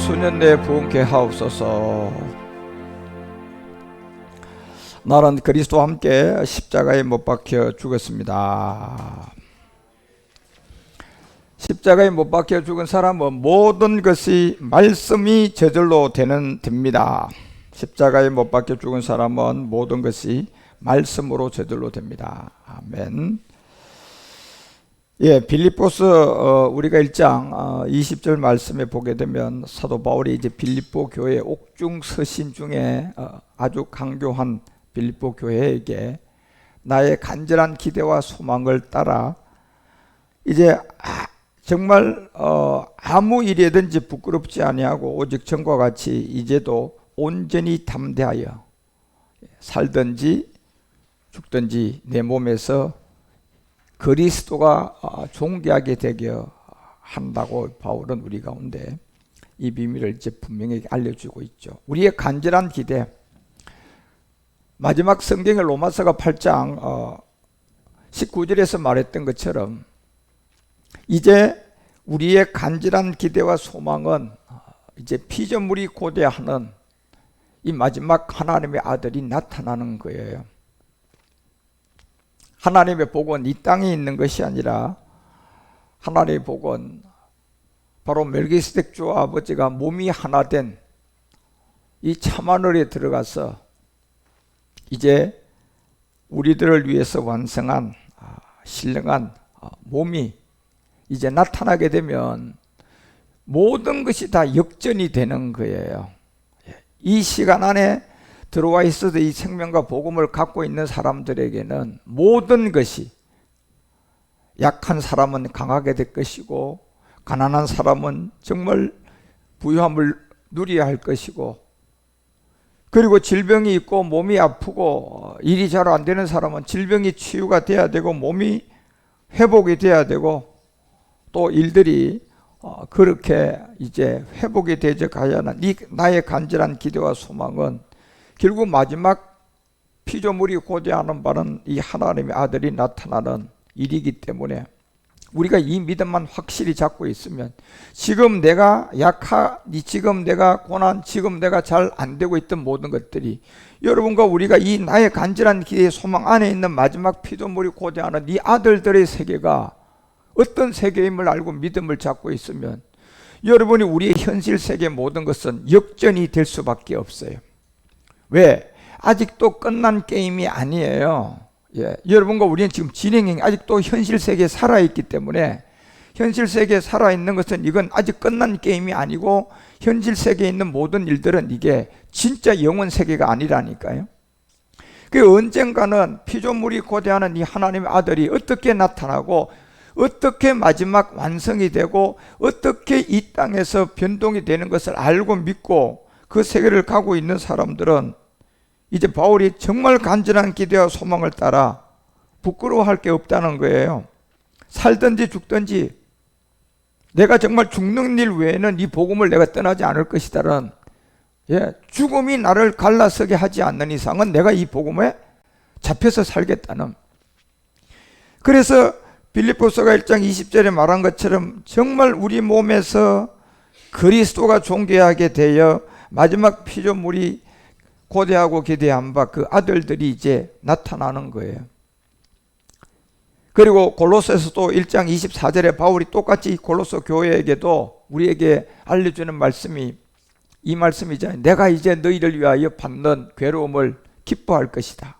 수년 내에 부흥케 하옵소서. 나는 그리스도와 함께 십자가에 못 박혀 죽었습니다. 십자가에 못 박혀 죽은 사람은 모든 것이 말씀이 저절로 됩니다. 십자가에 못 박혀 죽은 사람은 모든 것이 말씀으로 저절로 됩니다. 아멘. 빌립보서 우리가 1장 20절 말씀에 보게 되면 사도 바울이 이제 빌립보 교회 옥중 서신 중에 아주 강교한 빌립보 교회에게 나의 간절한 기대와 소망을 따라 이제 정말 아무 일이든지 부끄럽지 아니하고 오직 전과 같이 이제도 온전히 담대하여 살든지 죽든지 내 몸에서 그리스도가 존귀하게 되게 한다고 바울은 우리 가운데 이 비밀을 이제 분명히 알려주고 있죠. 우리의 간절한 기대, 마지막 성경의 로마서가 8장 19절에서 말했던 것처럼 이제 우리의 간절한 기대와 소망은 이제 피조물이 고대하는 이 마지막 하나님의 아들이 나타나는 거예요. 하나님의 복은 이 땅에 있는 것이 아니라 하나님의 복은 바로 멜기세덱 주 아버지가 몸이 하나 된 이 참하늘에 들어가서 이제 우리들을 위해서 완성한 신령한 몸이 이제 나타나게 되면 모든 것이 다 역전이 되는 거예요. 이 시간 안에 들어와 있어도 이 생명과 복음을 갖고 있는 사람들에게는 모든 것이, 약한 사람은 강하게 될 것이고 가난한 사람은 정말 부유함을 누려야 할 것이고, 그리고 질병이 있고 몸이 아프고 일이 잘 안 되는 사람은 질병이 치유가 돼야 되고 몸이 회복이 돼야 되고, 또 일들이 그렇게 이제 회복이 되어 가야 하는 이 나의 간절한 기대와 소망은 결국 마지막 피조물이 고대하는 바는 이 하나님의 아들이 나타나는 일이기 때문에 우리가 이 믿음만 확실히 잡고 있으면 지금 내가 약하니, 지금 내가 고난, 지금 내가 잘 안 되고 있던 모든 것들이 여러분과 우리가 이 나의 간절한 기대의 소망 안에 있는 마지막 피조물이 고대하는 이 아들들의 세계가 어떤 세계임을 알고 믿음을 잡고 있으면 여러분이 우리의 현실 세계의 모든 것은 역전이 될 수밖에 없어요. 왜? 아직도 끝난 게임이 아니에요. 여러분과 우리는 지금 진행형이 아직도 현실 세계에 살아있기 때문에, 현실 세계에 살아있는 것은 이건 아직 끝난 게임이 아니고 현실 세계에 있는 모든 일들은 이게 진짜 영원 세계가 아니라니까요. 그 언젠가는 피조물이 고대하는 이 하나님의 아들이 어떻게 나타나고 어떻게 마지막 완성이 되고 어떻게 이 땅에서 변동이 되는 것을 알고 믿고 그 세계를 가고 있는 사람들은 이제 바울이 정말 간절한 기대와 소망을 따라 부끄러워할 게 없다는 거예요. 살든지 죽든지 내가 정말 죽는 일 외에는 이 복음을 내가 떠나지 않을 것이다는, 죽음이 나를 갈라서게 하지 않는 이상은 내가 이 복음에 잡혀서 살겠다는. 그래서 빌립보서가 1장 20절에 말한 것처럼 정말 우리 몸에서 그리스도가 존귀하게 되어 마지막 피조물이 고대하고 기대한 바 그 아들들이 이제 나타나는 거예요. 그리고 골로새서도 1장 24절에 바울이 똑같이 골로새 교회에게도 우리에게 알려주는 말씀이 이 말씀이잖아요. 내가 이제 너희를 위하여 받는 괴로움을 기뻐할 것이다.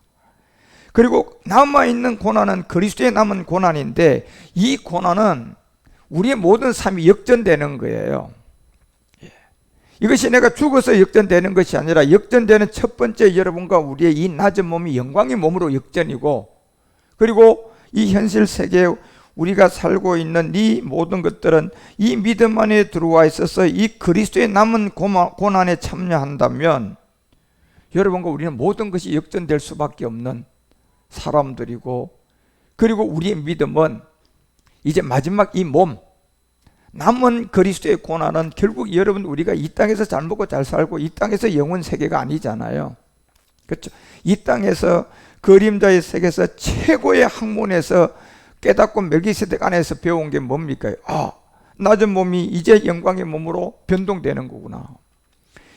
그리고 남아있는 고난은 그리스도의 남은 고난인데 이 고난은 우리의 모든 삶이 역전되는 거예요. 이것이 내가 죽어서 역전되는 것이 아니라 역전되는 첫 번째 여러분과 우리의 이 낮은 몸이 영광의 몸으로 역전이고, 그리고 이 현실 세계에 우리가 살고 있는 이 모든 것들은 이 믿음 안에 들어와 있어서 이 그리스도의 남은 고난에 참여한다면 여러분과 우리는 모든 것이 역전될 수밖에 없는 사람들이고, 그리고 우리의 믿음은 이제 마지막 이 몸, 남은 그리스도의 고난은 결국 여러분 우리가 이 땅에서 잘 먹고 잘 살고 이 땅에서 영원 세계가 아니잖아요. 그렇죠? 이 땅에서 그림자의 세계에서 최고의 학문에서 깨닫고 멜기세덱 안에서 배운 게 뭡니까? 낮은 몸이 이제 영광의 몸으로 변동되는 거구나.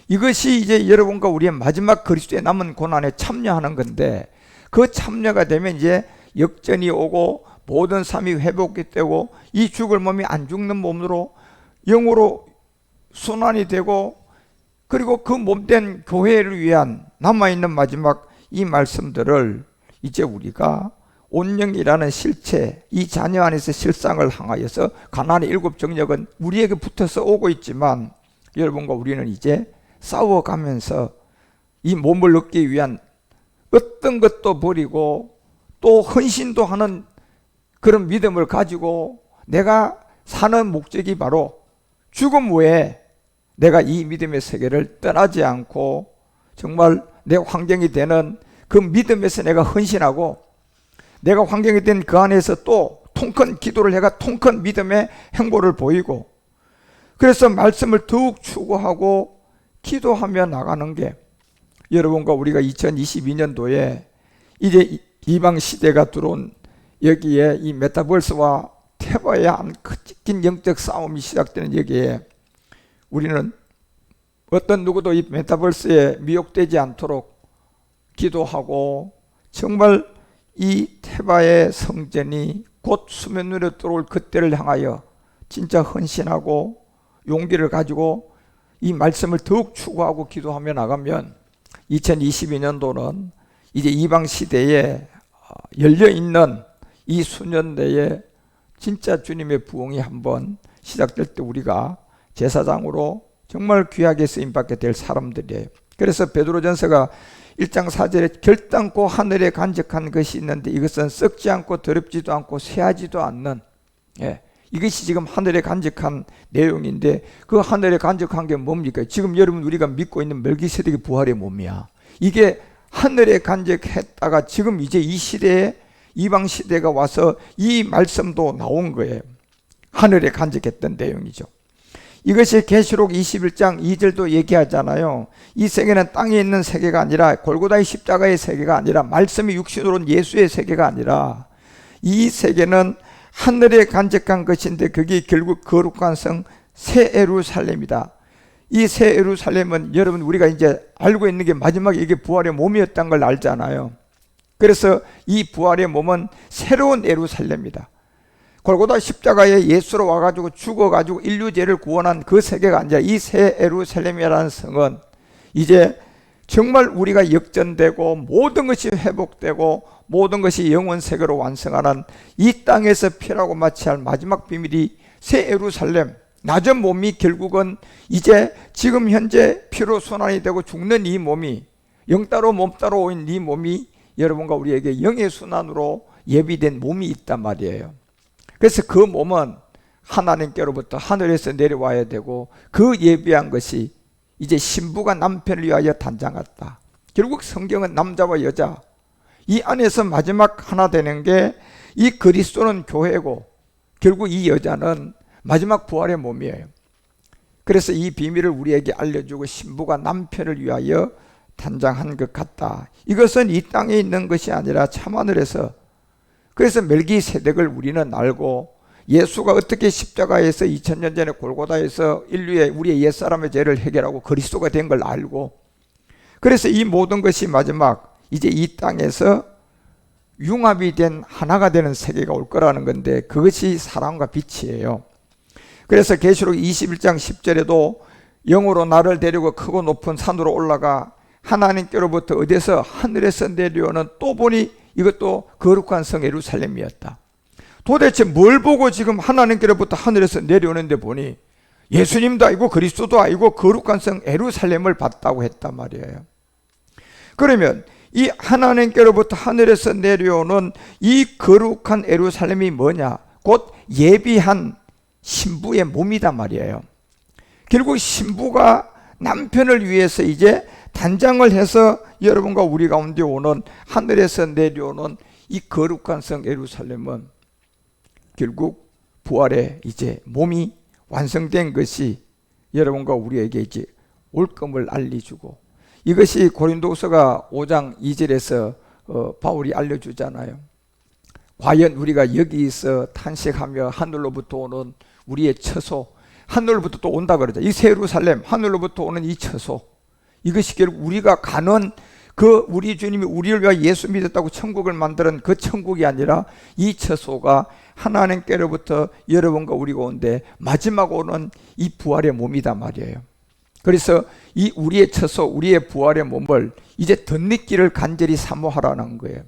이것이 이제 여러분과 우리의 마지막 그리스도의 남은 고난에 참여하는 건데, 그 참여가 되면 이제 역전이 오고 모든 삶이 회복이 되고 이 죽을 몸이 안 죽는 몸으로 영으로 순환이 되고, 그리고 그 몸된 교회를 위한 남아있는 마지막 이 말씀들을 이제 우리가 온영이라는 실체, 이 자녀 안에서 실상을 향하여서 가나안의 7 정력은 우리에게 붙어서 오고 있지만, 여러분과 우리는 이제 싸워가면서 이 몸을 얻기 위한 어떤 것도 버리고 또 헌신도 하는 그런 믿음을 가지고, 내가 사는 목적이 바로 죽음 후에 내가 이 믿음의 세계를 떠나지 않고 정말 내 환경이 되는 그 믿음에서 내가 헌신하고, 내가 환경이 된 그 안에서 또 통큰 기도를 해가 통큰 믿음의 행보를 보이고, 그래서 말씀을 더욱 추구하고 기도하며 나가는 게, 여러분과 우리가 2022년도에 이제 이방 시대가 들어온 여기에 이 메타버스와 테바의 한 큰 영적 싸움이 시작되는 여기에 우리는 어떤 누구도 이 메타버스에 미혹되지 않도록 기도하고, 정말 이 테바의 성전이 곧 수면 위로 들어올 그때를 향하여 진짜 헌신하고 용기를 가지고 이 말씀을 더욱 추구하고 기도하며 나가면 2022년도는 이제 이방 시대에 열려있는 이 수년 내에 진짜 주님의 부흥이 한번 시작될 때 우리가 제사장으로 정말 귀하게 쓰임받게 될 사람들이에요. 그래서 베드로전서가 1장 4절에 결단코 하늘에 간직한 것이 있는데 이것은 썩지 않고 더럽지도 않고 쇠하지도 않는, 이것이 지금 하늘에 간직한 내용인데, 그 하늘에 간직한 게 뭡니까? 지금 여러분 우리가 믿고 있는 멜기세덱의 부활의 몸이야. 이게 하늘에 간직했다가 지금 이제 이 시대에 이방 시대가 와서 이 말씀도 나온 거예요. 하늘에 간직했던 내용이죠. 이것이 계시록 21장 2절도 얘기하잖아요. 이 세계는 땅에 있는 세계가 아니라, 골고다의 십자가의 세계가 아니라, 말씀이 육신으로 온 예수의 세계가 아니라, 이 세계는 하늘에 간직한 것인데 그게 결국 거룩한 성 새 예루살렘이다. 이 새 예루살렘은 여러분 우리가 이제 알고 있는 게 마지막에 이게 부활의 몸이었다는 걸 알잖아요. 그래서 이 부활의 몸은 새로운 예루살렘이다. 골고다 십자가에 예수로 와가지고 죽어가지고 인류죄를 구원한 그 세계가 아니라, 이 새 예루살렘이라는 성은 이제 정말 우리가 역전되고 모든 것이 회복되고 모든 것이 영원 세계로 완성하는 이 땅에서 피라고 마치할 마지막 비밀이 새 예루살렘, 낮은 몸이 결국은 이제 지금 현재 피로 순환이 되고 죽는 이 몸이, 영 따로 몸 따로 오인 이 몸이 여러분과 우리에게 영의 순환으로 예비된 몸이 있단 말이에요. 그래서 그 몸은 하나님께로부터 하늘에서 내려와야 되고, 그 예비한 것이 이제 신부가 남편을 위하여 단장했다. 결국 성경은 남자와 여자, 이 안에서 마지막 하나 되는 게 이 그리스도는 교회고, 결국 이 여자는 마지막 부활의 몸이에요. 그래서 이 비밀을 우리에게 알려주고 신부가 남편을 위하여 단장한 것 같다. 이것은 이 땅에 있는 것이 아니라 참하늘에서, 그래서 멜기세덱을 우리는 알고, 예수가 어떻게 십자가에서 2000년 전에 골고다에서 인류의 우리의 옛사람의 죄를 해결하고 그리스도가 된 걸 알고, 그래서 이 모든 것이 마지막 이제 이 땅에서 융합이 된 하나가 되는 세계가 올 거라는 건데, 그것이 사랑과 빛이에요. 그래서 계시록 21장 10절에도 영으로 나를 데리고 크고 높은 산으로 올라가 하나님께로부터 어디서 하늘에서 내려오는, 또 보니 이것도 거룩한 성 예루살렘이었다. 도대체 뭘 보고 지금 하나님께로부터 하늘에서 내려오는데 보니 예수님도 아니고 그리스도도 아니고 거룩한 성 예루살렘을 봤다고 했단 말이에요. 그러면 이 하나님께로부터 하늘에서 내려오는 이 거룩한 예루살렘이 뭐냐? 곧 예비한 신부의 몸이단 말이에요. 결국 신부가 남편을 위해서 이제 단장을 해서 여러분과 우리 가운데 오는, 하늘에서 내려오는 이 거룩한 성 예루살렘은 결국 부활의 이제 몸이 완성된 것이 여러분과 우리에게 이제 올 것을 알려주고, 이것이 고린도후서가 5장 2절에서 바울이 알려주잖아요. 과연 우리가 여기서 탄식하며 하늘로부터 오는 우리의 처소, 하늘로부터 또 온다 그러죠. 이 새 예루살렘, 하늘로부터 오는 이 처소, 이것이 결국 우리가 가는 그 우리 주님이 우리를 위하여 예수 믿었다고 천국을 만드는 그 천국이 아니라 이 처소가 하나님께로부터 여러분과 우리가 온데 마지막 오는 이 부활의 몸이다 말이에요. 그래서 이 우리의 처소, 우리의 부활의 몸을 이제 덧입기를 간절히 사모하라는 거예요.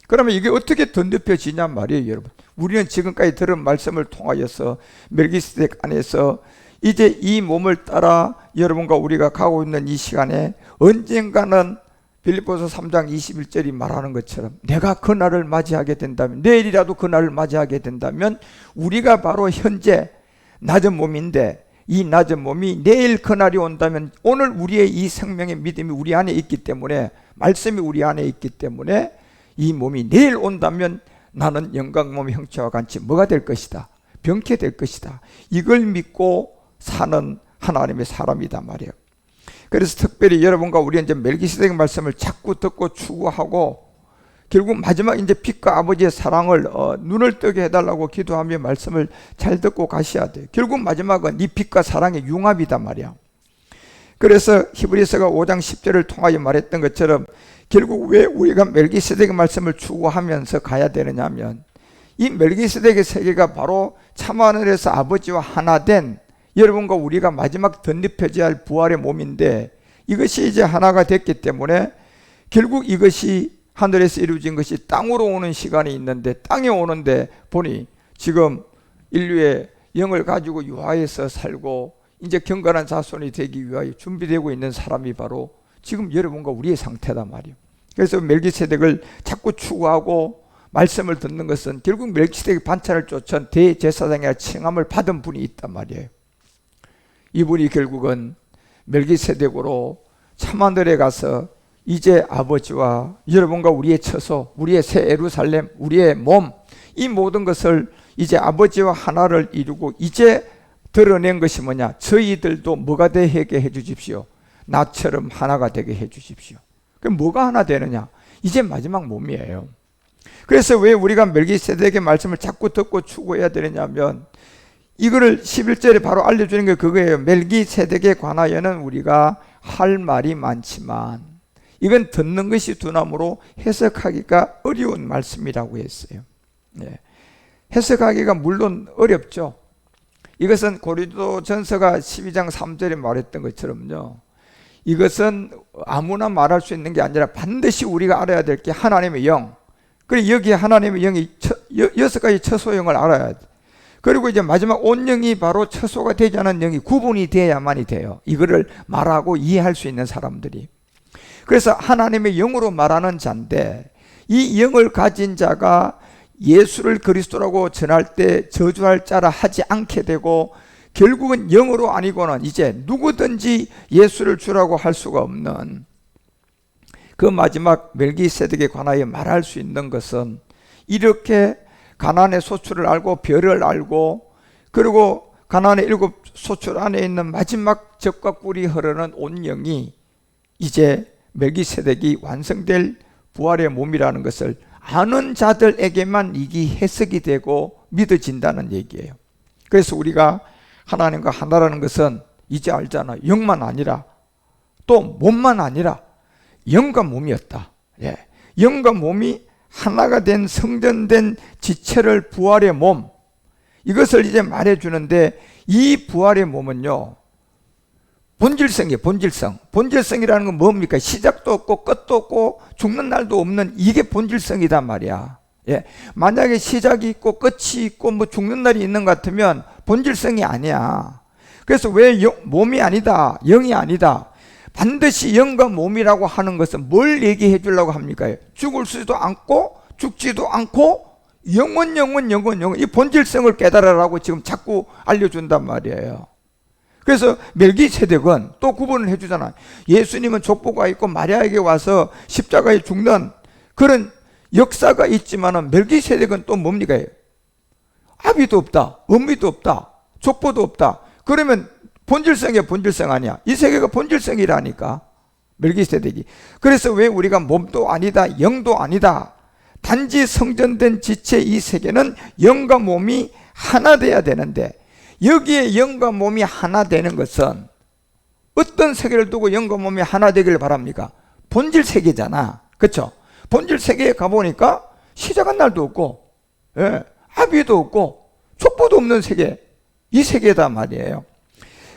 그러면 이게 어떻게 덧입혀지냐 말이에요, 여러분. 우리는 지금까지 들은 말씀을 통하여서 멜기세덱 안에서 이제 이 몸을 따라 여러분과 우리가 가고 있는 이 시간에 언젠가는 빌립보서 3장 21절이 말하는 것처럼 내가 그날을 맞이하게 된다면, 내일이라도 그날을 맞이하게 된다면 우리가 바로 현재 낮은 몸인데 이 낮은 몸이 내일 그날이 온다면 오늘 우리의 이 생명의 믿음이 우리 안에 있기 때문에, 말씀이 우리 안에 있기 때문에 이 몸이 내일 온다면 나는 영광 몸의 형체와 같이 뭐가 될 것이다? 병케 될 것이다. 이걸 믿고 사는 하나님의 사람이다 말이에요. 그래서 특별히 여러분과 우리 이제 멜기세덱 말씀을 자꾸 듣고 추구하고 결국 마지막 이제 빛과 아버지의 사랑을 눈을 뜨게 해달라고 기도하며 말씀을 잘 듣고 가셔야 돼요. 결국 마지막은 이 빛과 사랑의 융합이다 말이야. 그래서 히브리서가 5장 10절을 통하여 말했던 것처럼 결국 왜 우리가 멜기세덱의 말씀을 추구하면서 가야 되느냐 하면 이 멜기세덱의 세계가 바로 참하늘에서 아버지와 하나 된 여러분과 우리가 마지막 덧입혀져야 할 부활의 몸인데 이것이 이제 하나가 됐기 때문에 결국 이것이 하늘에서 이루어진 것이 땅으로 오는 시간이 있는데 땅에 오는데 보니 지금 인류의 영을 가지고 유하에서 살고 이제 경건한 자손이 되기 위하여 준비되고 있는 사람이 바로 지금 여러분과 우리의 상태다 말이에요. 그래서 멜기세덱을 자꾸 추구하고 말씀을 듣는 것은 결국 멜기세덱의 반찬을 쫓은 대제사장이라 칭함을 받은 분이 있단 말이에요. 이분이 결국은 멜기세덱으로 참하늘에 가서 이제 아버지와 여러분과 우리의 처소, 우리의 새 예루살렘, 우리의 몸, 이 모든 것을 이제 아버지와 하나를 이루고 이제 드러낸 것이 뭐냐? 저희들도 뭐가 되게 해주십시오. 나처럼 하나가 되게 해주십시오. 그럼 뭐가 하나 되느냐? 이제 마지막 몸이에요. 그래서 왜 우리가 멜기세덱의 말씀을 자꾸 듣고 추구해야 되느냐면 이거를 11절에 바로 알려주는 게 그거예요. 멜기세덱에 관하여는 우리가 할 말이 많지만 이건 듣는 것이 두나무로 해석하기가 어려운 말씀이라고 했어요. 네. 해석하기가 물론 어렵죠. 이것은 고린도전서가 12장 3절에 말했던 것처럼요. 이것은 아무나 말할 수 있는 게 아니라 반드시 우리가 알아야 될 게 하나님의 영. 그리고 여기에 하나님의 영이 6가지 처소형을 알아야 돼. 그리고 이제 마지막 온 영이 바로 처소가 되지 않은 영이 구분이 돼야만이 돼요. 이거를 말하고 이해할 수 있는 사람들이. 그래서 하나님의 영으로 말하는 자인데 이 영을 가진 자가 예수를 그리스도라고 전할 때 저주할 자라 하지 않게 되고 결국은 영으로 아니고는 이제 누구든지 예수를 주라고 할 수가 없는 그 마지막 멜기세덱에 관하여 말할 수 있는 것은 이렇게 가나안의 소출을 알고 별을 알고 그리고 가나안의 7 소출 안에 있는 마지막 젖과 꿀이 흐르는 온 영이 이제 멜기세덱이 완성될 부활의 몸이라는 것을 아는 자들에게만 이게 해석이 되고 믿어진다는 얘기예요. 그래서 우리가 하나님과 하나라는 것은 이제 알잖아. 영만 아니라 또 몸만 아니라 영과 몸이었다. 예. 영과 몸이 하나가 된 성전된 지체를 부활의 몸, 이것을 이제 말해주는데 이 부활의 몸은요 본질성이에요. 본질성이라는 건 뭡니까? 시작도 없고 끝도 없고 죽는 날도 없는 이게 본질성이단 말이야. 예. 만약에 시작이 있고 끝이 있고 뭐 죽는 날이 있는 것 같으면 본질성이 아니야. 그래서 왜 몸이 아니다, 영이 아니다, 반드시 영과 몸이라고 하는 것은 뭘 얘기해 주려고 합니까? 죽을 수도 않고 죽지도 않고 영원 이 본질성을 깨달으라고 지금 자꾸 알려준단 말이에요. 그래서 멜기세덱은 또 구분을 해주잖아요. 예수님은 족보가 있고 마리아에게 와서 십자가에 죽는 그런 역사가 있지만은 멜기세덱은 또 뭡니까? 아비도 없다, 어미도 없다, 족보도 없다. 그러면 본질성이야, 본질성 아니야? 이 세계가 본질성이라니까, 멜기세덱이. 그래서 왜 우리가 몸도 아니다, 영도 아니다, 단지 성전된 지체 이 세계는 영과 몸이 하나 돼야 되는데 여기에 영과 몸이 하나 되는 것은 어떤 세계를 두고 영과 몸이 하나 되기를 바랍니까? 본질 세계잖아. 그렇죠? 본질 세계에 가보니까 시작한 날도 없고, 예, 아비도 없고 족보도 없는 세계, 이 세계다 말이에요.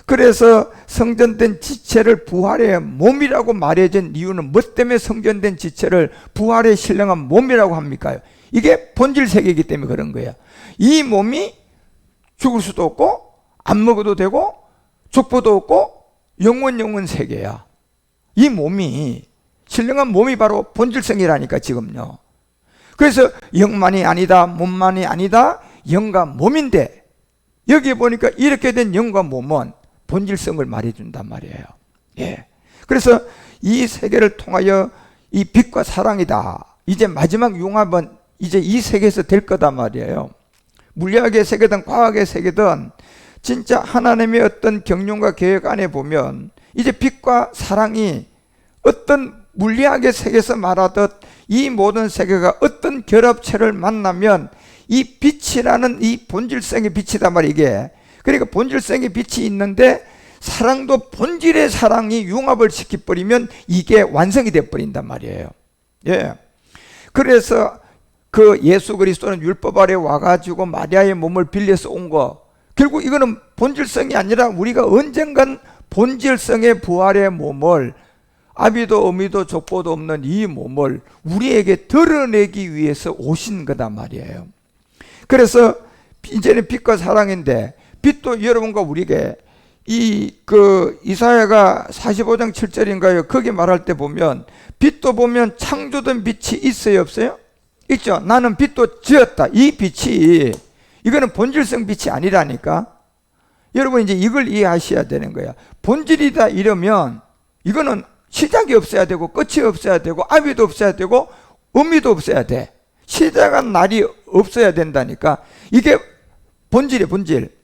그래서 성전된 지체를 부활의 몸이라고 말해진 이유는 뭐 때문에 성전된 지체를 부활에 신령한 몸이라고 합니까? 이게 본질 세계이기 때문에 그런 거야. 이 몸이 죽을 수도 없고 안 먹어도 되고 족보도 없고 영원 세계야. 이 몸이 신령한 몸이 바로 본질성이라니까 지금요. 그래서 영만이 아니다, 몸만이 아니다, 영과 몸인데 여기 보니까 이렇게 된 영과 몸은 본질성을 말해준단 말이에요. 예. 그래서 이 세계를 통하여 이 빛과 사랑이다. 이제 마지막 융합은 이제 이 세계에서 될 거다 말이에요. 물리학의 세계든 과학의 세계든 진짜 하나님의 어떤 경륜과 계획 안에 보면 이제 빛과 사랑이 어떤 물리학의 세계에서 말하듯 이 모든 세계가 어떤 결합체를 만나면 이 빛이라는 이 본질성의 빛이다 말이야 이게. 그러니까 본질성의 빛이 있는데 사랑도 본질의 사랑이 융합을 시켜버리면 이게 완성이 돼버린단 말이에요. 예. 그래서 그 예수 그리스도는 율법 아래 와가지고 마리아의 몸을 빌려서 온 거, 결국 이거는 본질성이 아니라 우리가 언젠간 본질성의 부활의 몸을, 아비도 어미도 족보도 없는 이 몸을 우리에게 드러내기 위해서 오신 거단 말이에요. 그래서 이제는 빛과 사랑인데, 빛도 여러분과 우리에게 이사야가 45장 7절인가요? 거기 말할 때 보면 빛도 보면 창조된 빛이 있어요, 없어요? 있죠. 나는 빛도 지었다. 이 빛이, 이거는 본질성 빛이 아니라니까. 여러분 이제 이걸 이해하셔야 되는 거야. 본질이다 이러면 이거는 시작이 없어야 되고 끝이 없어야 되고 아비도 없어야 되고 어미도 없어야 돼. 시작한 날이 없어야 된다니까. 이게 본질이에요, 본질.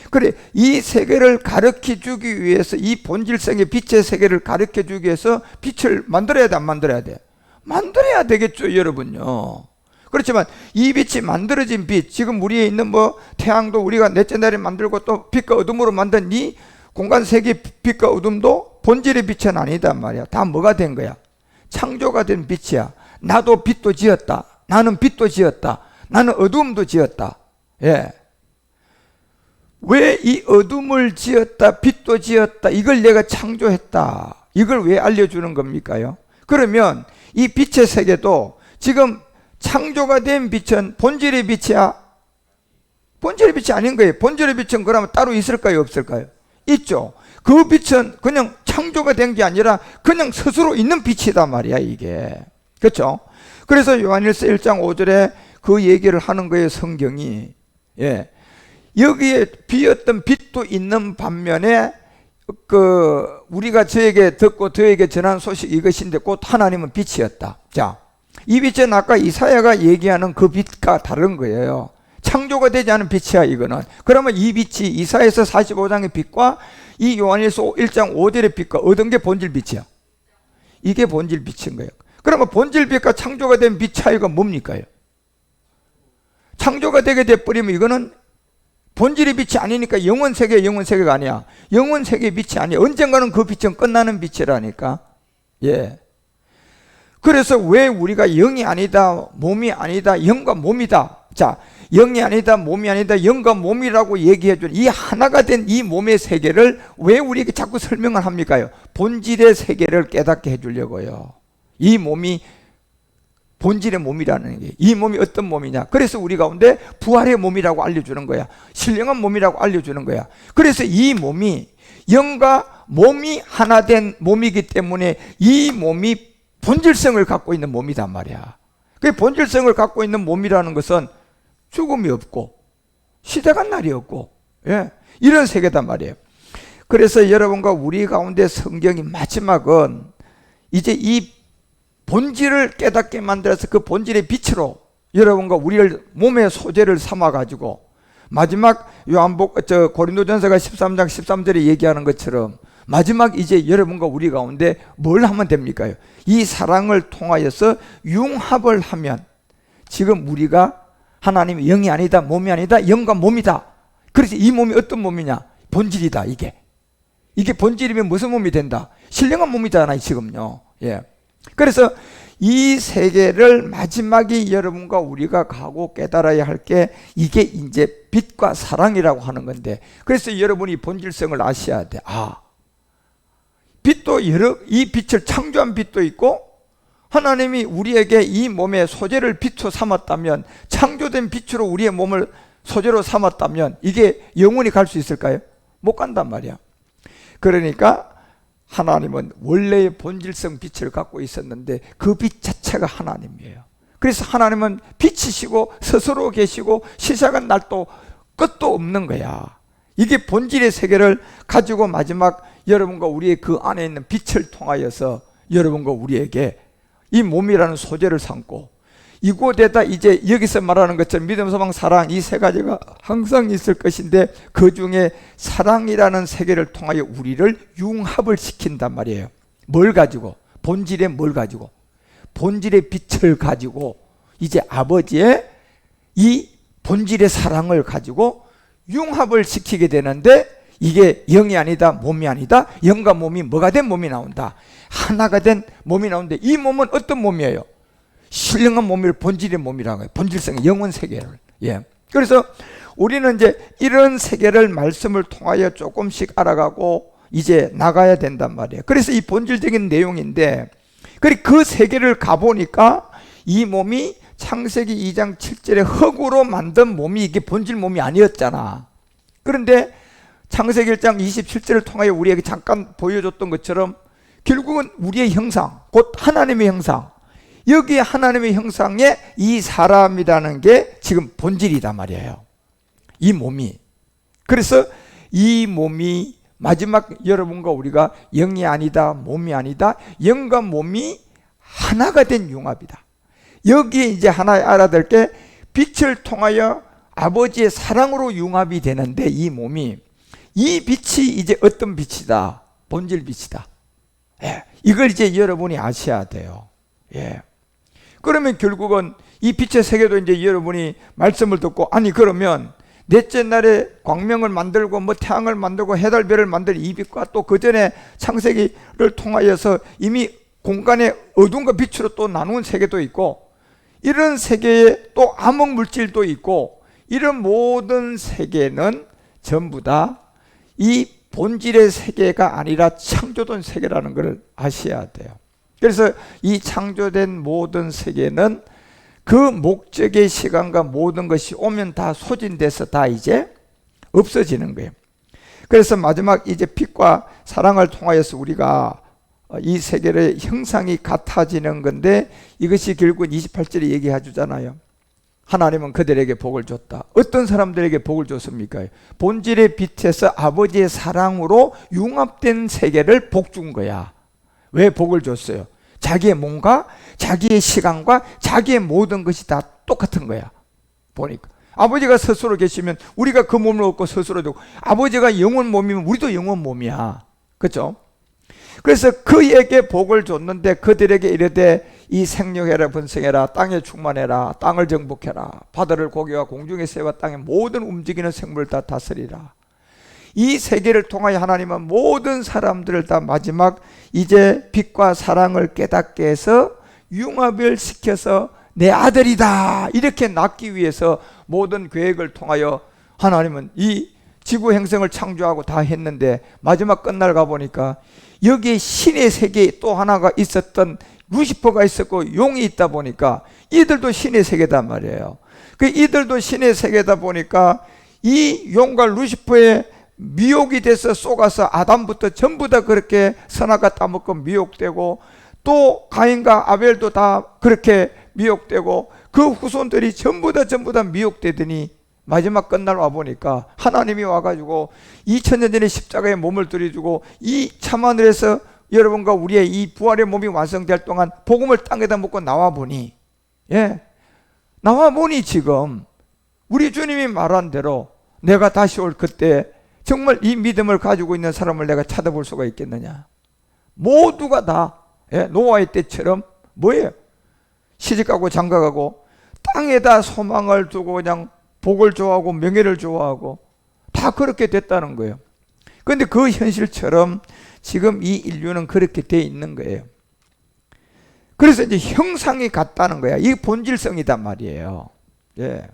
그래, 이 세계를 가르쳐 주기 위해서, 이 본질성의 빛의 세계를 가르쳐 주기 위해서 빛을 만들어야 돼, 안 만들어야 돼? 만들어야 되겠죠, 여러분요. 그렇지만 이 빛이 만들어진 빛, 지금 우리에 있는 뭐 태양도 우리가 넷째 날에 만들고 또 빛과 어둠으로 만든 이 공간 세계 빛과 어둠도 본질의 빛은 아니다 말이야. 다 뭐가 된 거야? 창조가 된 빛이야. 나도 빛도 지었다. 나는 빛도 지었다. 나는 어둠도 지었다. 예. 왜 이 어둠을 지었다, 빛도 지었다, 이걸 내가 창조했다, 이걸 왜 알려주는 겁니까요? 그러면 이 빛의 세계도 지금 창조가 된 빛은 본질의 빛이야? 본질의 빛이 아닌 거예요. 본질의 빛은 그러면 따로 있을까요, 없을까요? 있죠. 그 빛은 그냥 창조가 된 게 아니라 그냥 스스로 있는 빛이다 말이야, 이게. 그렇죠? 그래서 요한일서 1장 5절에 그 얘기를 하는 거예요, 성경이. 예. 여기에 비었던 빛도 있는 반면에 우리가 저에게 듣고 저에게 전한 소식 이것인데 곧 하나님은 빛이었다. 자, 이 빛은 아까 이사야가 얘기하는 그 빛과 다른 거예요. 창조가 되지 않은 빛이야, 이거는. 그러면 이 빛이 이사야서 45장의 빛과 이 요한일서 1장 5절의 빛과 어떤 게 본질 빛이야? 이게 본질 빛인 거예요. 그러면 본질 빛과 창조가 된 빛 차이가 뭡니까요? 창조가 되게 돼버리면 이거는 본질의 빛이 아니니까 영원 세계가 아니야. 영원 세계의 빛이 아니야. 언젠가는 그 빛은 끝나는 빛이라니까. 예. 그래서 왜 우리가 영이 아니다, 몸이 아니다, 영과 몸이다. 자, 영이 아니다, 몸이 아니다, 영과 몸이라고 얘기해 준 이 하나가 된 이 몸의 세계를 왜 우리에게 자꾸 설명을 합니까요? 본질의 세계를 깨닫게 해주려고요. 이 몸이 본질의 몸이라는 게, 이 몸이 어떤 몸이냐. 그래서 우리 가운데 부활의 몸이라고 알려주는 거야. 신령한 몸이라고 알려주는 거야. 그래서 이 몸이 영과 몸이 하나 된 몸이기 때문에 이 몸이 본질성을 갖고 있는 몸이단 말이야. 그 본질성을 갖고 있는 몸이라는 것은 죽음이 없고 시대간 날이 없고, 예, 이런 세계단 말이에요. 그래서 여러분과 우리 가운데 성경이 마지막은 이제 이 본질을 깨닫게 만들어서 그 본질의 빛으로 여러분과 우리를 몸의 소재를 삼아 가지고 마지막 고린도전서가 13장 13절에 얘기하는 것처럼 마지막 이제 여러분과 우리 가운데 뭘 하면 됩니까? 이 사랑을 통하여서 융합을 하면 지금 우리가 하나님의 영이 아니다, 몸이 아니다, 영과 몸이다. 그래서 이 몸이 어떤 몸이냐? 본질이다. 이게 본질이면 무슨 몸이 된다? 신령한 몸이잖아요 지금요. 예. 그래서 이 세계를 마지막에 여러분과 우리가 가고 깨달아야 할 게 이게 이제 빛과 사랑이라고 하는 건데, 그래서 여러분이 본질성을 아셔야 돼. 빛도 이 빛을 창조한 빛도 있고, 하나님이 우리에게 이 몸의 소재를 빛으로 삼았다면, 창조된 빛으로 우리의 몸을 소재로 삼았다면 이게 영원히 갈 수 있을까요? 못 간단 말이야. 그러니까 하나님은 원래의 본질성 빛을 갖고 있었는데 그 빛 자체가 하나님이에요. 그래서 하나님은 빛이시고 스스로 계시고 시작은 날도 끝도 없는 거야. 이게 본질의 세계를 가지고 마지막 여러분과 우리의 그 안에 있는 빛을 통하여서 여러분과 우리에게 이 몸이라는 소재를 삼고, 이곳에다 이제 여기서 말하는 것처럼 믿음, 소망, 사랑 이 세 가지가 항상 있을 것인데, 그 중에 사랑이라는 세계를 통하여 우리를 융합을 시킨단 말이에요. 뭘 가지고? 본질의 뭘 가지고? 본질의 빛을 가지고 이제 아버지의 이 본질의 사랑을 가지고 융합을 시키게 되는데, 이게 영이 아니다, 몸이 아니다. 영과 몸이 뭐가 된 몸이 나온다. 하나가 된 몸이 나오는데, 이 몸은 어떤 몸이에요? 신령한 몸을 본질의 몸이라고 해요. 본질성의 영혼 세계를. 예. 그래서 우리는 이제 이런 세계를 말씀을 통하여 조금씩 알아가고 이제 나가야 된단 말이에요. 그래서 이 본질적인 내용인데, 그 세계를 가보니까 이 몸이 창세기 2장 7절에 흙으로 만든 몸이 이게 본질 몸이 아니었잖아. 그런데 창세기 1장 27절을 통하여 우리에게 잠깐 보여줬던 것처럼 결국은 우리의 형상, 곧 하나님의 형상, 여기에 하나님의 형상에 이 사람이라는 게 지금 본질이다 말이에요. 이 몸이. 그래서 이 몸이 마지막 여러분과 우리가 영이 아니다, 몸이 아니다, 영과 몸이 하나가 된 융합이다. 여기에 이제 하나 알아야 될 게, 빛을 통하여 아버지의 사랑으로 융합이 되는데, 이 몸이, 이 빛이 이제 어떤 빛이다? 본질 빛이다. 예. 이걸 이제 여러분이 아셔야 돼요. 예. 그러면 결국은 이 빛의 세계도 이제 여러분이 말씀을 듣고, 아니 그러면 넷째 날에 광명을 만들고 뭐 태양을 만들고 해달별을 만들 이 빛과 또 그 전에 창세기를 통하여서 이미 공간의 어둠과 빛으로 또 나눈 세계도 있고, 이런 세계에 또 암흑 물질도 있고, 이런 모든 세계는 전부 다 이 본질의 세계가 아니라 창조된 세계라는 것을 아셔야 돼요. 그래서 이 창조된 모든 세계는 그 목적의 시간과 모든 것이 오면 다 소진돼서 다 이제 없어지는 거예요. 그래서 마지막 이제 빛과 사랑을 통하여서 우리가 이 세계의 형상이 같아지는 건데, 이것이 결국 28절에 얘기해 주잖아요. 하나님은 그들에게 복을 줬다. 어떤 사람들에게 복을 줬습니까? 본질의 빛에서 아버지의 사랑으로 융합된 세계를 복 준 거야. 왜 복을 줬어요? 자기의 몸과 자기의 시간과 자기의 모든 것이 다 똑같은 거야. 보니까 아버지가 스스로 계시면 우리가 그 몸을 얻고 스스로 되고, 아버지가 영혼 몸이면 우리도 영혼 몸이야. 그렇죠? 그래서 그에게 복을 줬는데, 그들에게 이르되 이 생육해라 번성해라, 땅에 충만해라, 땅을 정복해라, 바다를 고기와 공중의 새와 땅의 모든 움직이는 생물을 다 다스리라. 이 세계를 통하여 하나님은 모든 사람들을 다 마지막 이제 빛과 사랑을 깨닫게 해서 융합을 시켜서 내 아들이다 이렇게 낳기 위해서 모든 계획을 통하여 하나님은 이 지구 행성을 창조하고 다 했는데, 마지막 끝날 가보니까 여기에 신의 세계에 또 하나가 있었던 루시퍼가 있었고 용이 있다 보니까 이들도 신의 세계단 말이에요. 이들도 신의 세계다 보니까 이 용과 루시퍼의 미혹이 돼서 속아서 아담부터 전부 다 그렇게 선악과 따먹고 미혹되고, 또 가인과 아벨도 다 그렇게 미혹되고, 그 후손들이 전부 다 미혹되더니 마지막 끝날 와보니까 하나님이 와가지고 2000년 전에 십자가에 몸을 들여주고 이 참하늘에서 여러분과 우리의 이 부활의 몸이 완성될 동안 복음을 땅에다 묻고 나와보니, 나와보니 지금 우리 주님이 말한 대로 내가 다시 올 그때 정말 이 믿음을 가지고 있는 사람을 내가 찾아볼 수가 있겠느냐? 모두가 다 노아의 때처럼 뭐예요? 시집가고 장가가고 땅에다 소망을 두고 그냥 복을 좋아하고 명예를 좋아하고, 다 그렇게 됐다는 거예요. 그런데 그 현실처럼 지금 이 인류는 그렇게 돼 있는 거예요. 그래서 이제 형상이 같다는 거야. 이게 본질성이단 말이에요. 예.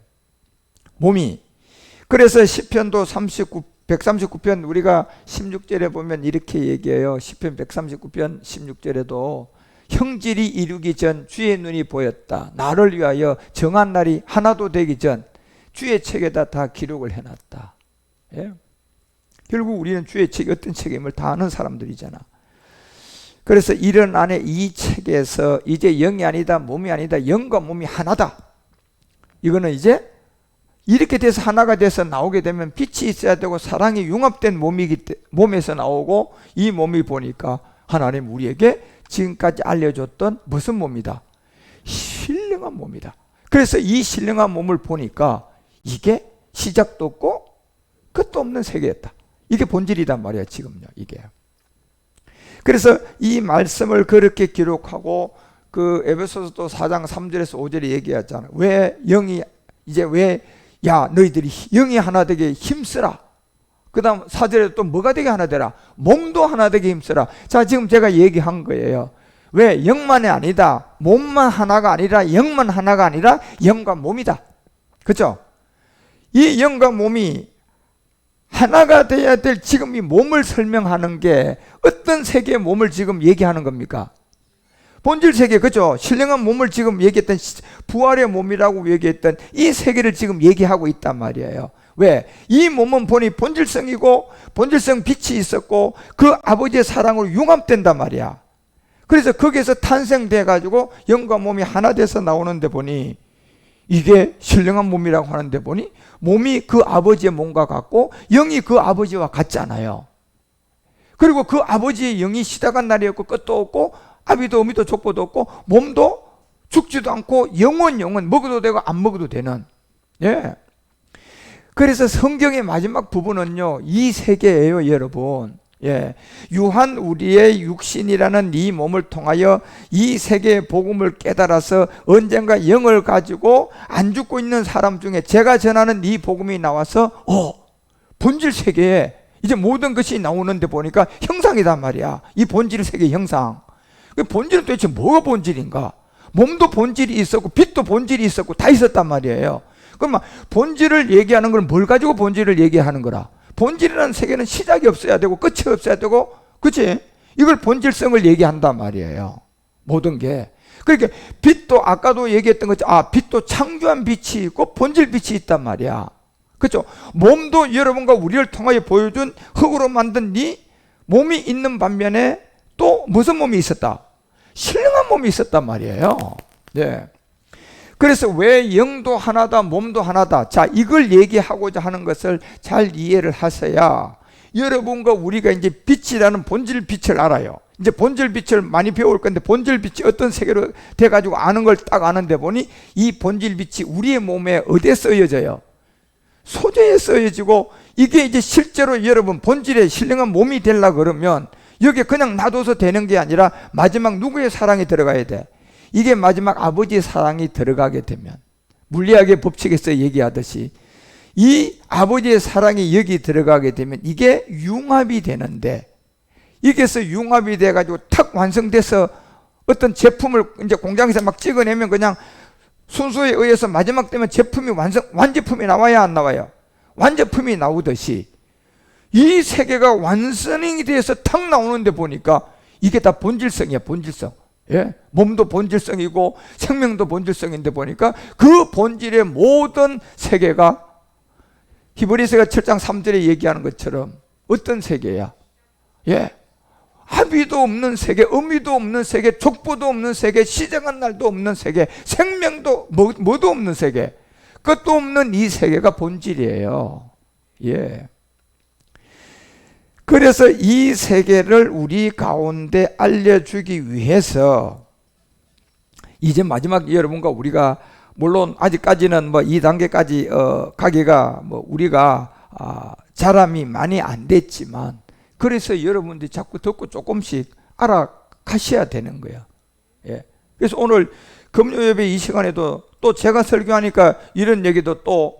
몸이. 그래서 시편도 139편 우리가 16절에 보면 이렇게 얘기해요. 시편 139편 16절에도 형질이 이루기 전 주의 눈이 보였다. 나를 위하여 정한 날이 하나도 되기 전 주의 책에다 다 기록을 해놨다. 예? 결국 우리는 주의 책이 어떤 책임을 다 아는 사람들이잖아. 그래서 이런 안에 이 책에서 이제 영이 아니다, 몸이 아니다, 영과 몸이 하나다. 이거는 이제 이렇게 돼서 하나가 돼서 나오게 되면 빛이 있어야 되고 사랑이 융합된 몸에서 나오고, 이 몸이 보니까 하나님 우리에게 지금까지 알려줬던 무슨 몸이다? 신령한 몸이다. 그래서 이 신령한 몸을 보니까 이게 시작도 없고 끝도 없는 세계였다. 이게 본질이단 말이야 지금요. 이게. 그래서 이 말씀을 그렇게 기록하고 그 에베소서도 4장 3절에서 5절에 얘기하잖아. 왜 영이 이제 왜 야 너희들이 영이 하나 되게 힘쓰라. 그 다음 4절에 또 뭐가 되게 하나 되라. 몸도 하나 되게 힘쓰라. 자, 지금 제가 얘기한 거예요. 왜 영만이 아니다. 몸만 하나가 아니라 영만 하나가 아니라 영과 몸이다. 그렇죠? 이 영과 몸이 하나가 돼야 될 지금 이 몸을 설명하는 게 어떤 세계의 몸을 지금 얘기하는 겁니까? 본질 세계, 그죠? 신령한 몸을 지금 얘기했던 부활의 몸이라고 얘기했던 이 세계를 지금 얘기하고 있단 말이에요. 왜? 이 몸은 보니 본질성이고 본질성 빛이 있었고 그 아버지의 사랑으로 융합된단 말이야. 그래서 거기에서 탄생돼 가지고 영과 몸이 하나 돼서 나오는데 보니 이게 신령한 몸이라고 하는데 보니 몸이 그 아버지의 몸과 같고 영이 그 아버지와 같잖아요. 그리고 그 아버지의 영이 시작한 날이 없고 끝도 없고 아비도 어미도 족보도 없고 몸도 죽지도 않고 영원 먹어도 되고 안 먹어도 되는. 예. 그래서 성경의 마지막 부분은요 이 세계예요 여러분. 예. 유한 우리의 육신이라는 이 몸을 통하여 이 세계의 복음을 깨달아서 언젠가 영을 가지고 안 죽고 있는 사람 중에 제가 전하는 이 복음이 나와서 본질 세계에 이제 모든 것이 나오는데 보니까 형상이단 말이야. 이 본질 세계의 형상. 그 본질은 도대체 뭐가 본질인가? 몸도 본질이 있었고 빛도 본질이 있었고 다 있었단 말이에요. 그러면 본질을 얘기하는 건 뭘 가지고 본질을 얘기하는 거라? 본질이라는 세계는 시작이 없어야 되고 끝이 없어야 되고, 그치? 이걸 본질성을 얘기한단 말이에요. 모든 게. 그러니까 빛도 아까도 얘기했던 것처럼 빛도 창조한 빛이 있고 본질 빛이 있단 말이야. 그렇죠? 몸도 여러분과 우리를 통하여 보여준 흙으로 만든 이 몸이 있는 반면에 또 무슨 몸이 있었다? 신령한 몸이 있었단 말이에요. 네. 그래서 왜 영도 하나다, 몸도 하나다. 자, 이걸 얘기하고자 하는 것을 잘 이해를 하셔야 여러분과 우리가 이제 빛이라는 본질 빛을 알아요. 이제 본질 빛을 많이 배울 건데 본질 빛이 어떤 세계로 돼가지고 아는 걸 딱 아는데 보니 이 본질 빛이 우리의 몸에 어디에 쓰여져요? 소재에 쓰여지고 이게 이제 실제로 여러분 본질의 신령한 몸이 되려고 그러면 여기에 그냥 놔둬서 되는 게 아니라 마지막 누구의 사랑이 들어가야 돼? 이게 마지막 아버지의 사랑이 들어가게 되면 물리학의 법칙에서 얘기하듯이 이 아버지의 사랑이 여기 들어가게 되면 이게 융합이 되는데 이게서 융합이 돼가지고 탁 완성돼서 어떤 제품을 이제 공장에서 막 찍어내면 그냥 순서에 의해서 마지막 되면 제품이 완제품이 나와야 안 나와요? 완제품이 나오듯이 이 세계가 완성이 돼서 탁 나오는데 보니까 이게 다 본질성이야, 본질성. 예? 몸도 본질성이고 생명도 본질성인데 보니까 그 본질의 모든 세계가 히브리서가 7장 3절에 얘기하는 것처럼 어떤 세계야? 예. 아비도 없는 세계, 어미도 없는 세계, 족보도 없는 세계, 시작한 날도 없는 세계, 생명도 뭐도 없는 세계, 끝도 없는 이 세계가 본질이에요. 예. 그래서 이 세계를 우리 가운데 알려주기 위해서 이제 마지막 여러분과 우리가 물론 아직까지는 뭐 2단계까지 가기가 뭐 우리가 자람이 많이 안 됐지만 그래서 여러분들이 자꾸 듣고 조금씩 알아가셔야 되는 거예요. 예. 그래서 오늘 금요예배 이 시간에도 또 제가 설교하니까 이런 얘기도 또